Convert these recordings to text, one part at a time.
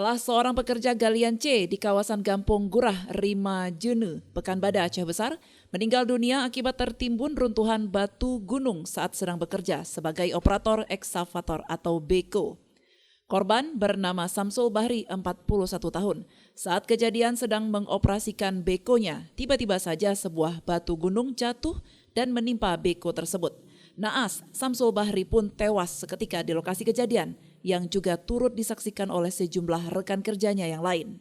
Salah seorang pekerja galian C di kawasan Gampong Gurah, Rima Jene, Pekanbadak Aceh Besar, meninggal dunia akibat tertimbun runtuhan batu gunung saat sedang bekerja sebagai operator ekskavator atau beko. Korban bernama Samsul Bahri, 41 tahun. Saat kejadian sedang mengoperasikan bekonya, tiba-tiba saja sebuah batu gunung jatuh dan menimpa beko tersebut. Naas, Samsul Bahri pun tewas seketika di lokasi kejadian, yang juga turut disaksikan oleh sejumlah rekan kerjanya yang lain.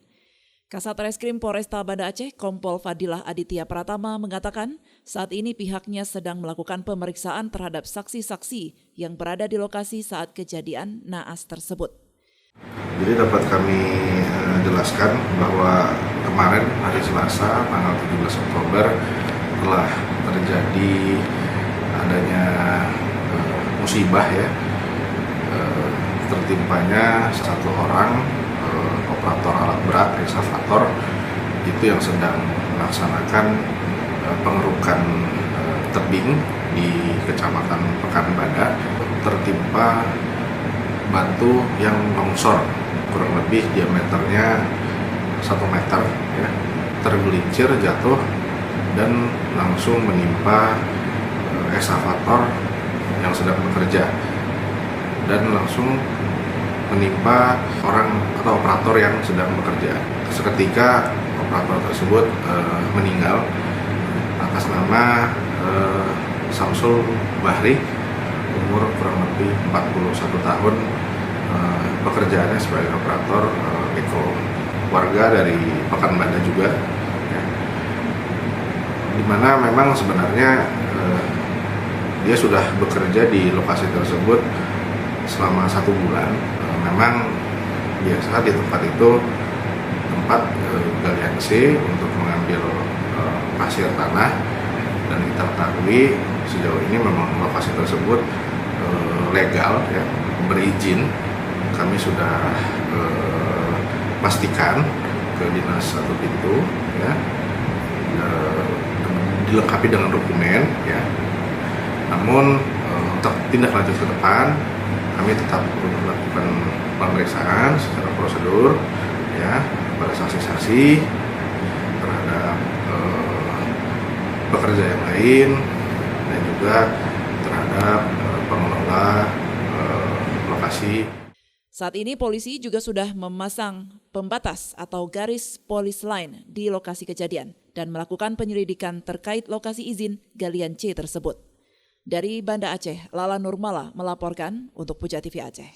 Kasat Reskrim Polresta Banda Aceh, Kompol Fadilah Aditya Pratama mengatakan saat ini pihaknya sedang melakukan pemeriksaan terhadap saksi-saksi yang berada di lokasi saat kejadian naas tersebut. Jadi dapat kami jelaskan bahwa kemarin hari Selasa tanggal 17 Oktober telah terjadi adanya musibah ya, tertimpanya satu orang operator alat berat ekskavator itu yang sedang melaksanakan pengerukan tebing di Kecamatan Pekanbadak, tertimpa batu yang longsor kurang lebih diameternya 1 meter ya, tergelincir jatuh dan langsung menimpa ekskavator yang sedang bekerja dan langsung menimpa orang atau operator yang sedang bekerja. Seketika operator tersebut meninggal atas nama Samsul Bahri, umur kurang lebih 41 tahun, pekerjaannya sebagai operator beko, warga dari Pekanbadak juga ya. Dimana memang sebenarnya dia sudah bekerja di lokasi tersebut selama 1 bulan. Memang biasa di tempat itu tempat galian C untuk mengambil pasir tanah, dan kita ketahui sejauh ini memang lokasi tersebut legal ya, berizin. Kami sudah pastikan ke dinas 1 Pintu ya, dilengkapi dengan dokumen ya. Namun untuk tindak lanjut ke depan kami tetap melakukan pemeriksaan secara prosedur ya pada saksi-saksi terhadap pekerja yang lain dan juga terhadap pengelola lokasi. Saat ini polisi juga sudah memasang pembatas atau garis polis line di lokasi kejadian dan melakukan penyelidikan terkait lokasi izin galian C tersebut. Dari Banda Aceh, Lala Nurmala melaporkan untuk Puja TV Aceh.